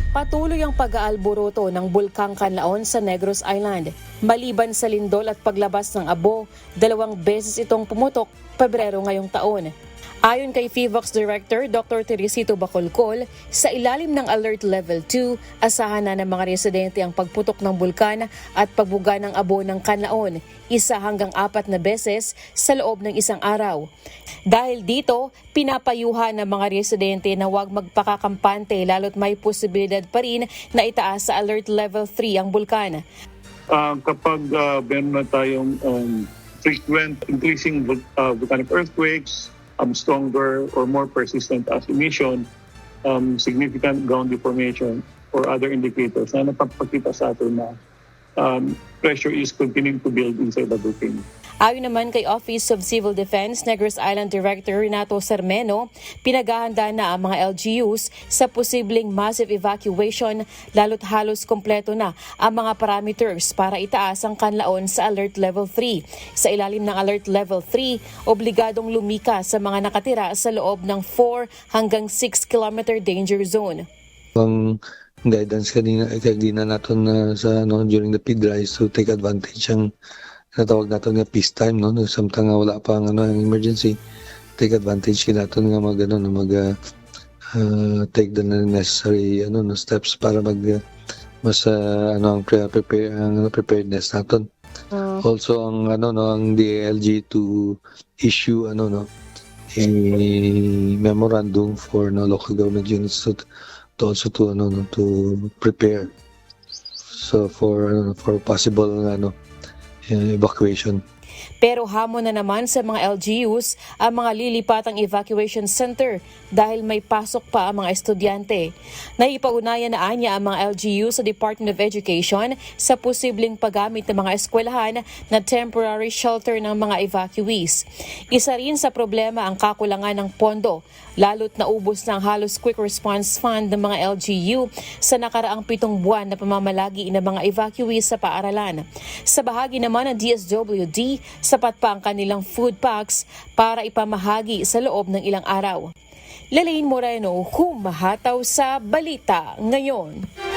Patuloy ang pag-aalboroto ng Bulkang Canlaon sa Negros Island. Maliban sa lindol at paglabas ng abo, 2 beses itong pumutok Pebrero ngayong taon. Ayon kay FIVOX Director Dr. Teresito Bacolcol, sa ilalim ng Alert Level 2, asahan na ng mga residente ang pagputok ng bulkan at pagbuga ng abo ng Canlaon, 1 hanggang 4 na beses sa loob ng isang araw. Dahil dito, pinapayuhan ng mga residente na huwag magpakakampante lalo't may posibilidad pa rin na itaas sa Alert Level 3 ang bulkan. Kapag meron na tayong frequent increasing volcanic earthquakes, stronger or more persistent as emission, significant ground deformation or other indicators na napapakita sa atin na pressure is continuing to build inside the volcano. Ayon naman kay Office of Civil Defense, Negros Island Director Renato Sermeno, pinaghahanda na ang mga LGUs sa posibleng massive evacuation lalo't halos kompleto na ang mga parameters para itaas ang Canlaon sa Alert Level 3. Sa ilalim ng Alert Level 3, obligadong lumika sa mga nakatira sa loob ng 4 hanggang 6 kilometer danger zone. Ang guidance kanina natin sa during the PDRIs to take advantage ang natawag natin nga peacetime, no? Samtang wala pa ang emergency, take advantage natin nga take the necessary steps para ang preparedness natin. Also ang ang DILG to issue a memorandum for local government units to prepare for possible evacuation. Pero hamon na naman sa mga LGUs ang mga lilipatang evacuation center dahil may pasok pa ang mga estudyante. Naipaunayan na anya ang mga LGU sa Department of Education sa posibleng paggamit ng mga eskwelahan na temporary shelter ng mga evacuees. Isa rin sa problema ang kakulangan ng pondo, lalo't naubos ng halos quick response fund ng mga LGU sa nakaraang 7 buwan na pamamalagi ng mga evacuees sa paaralan. Sa bahagi naman ng DSWD, sapat pa ang kanilang food packs para ipamahagi sa loob ng ilang araw. Lalaine Moreno, humahataw sa Balita Ngayon.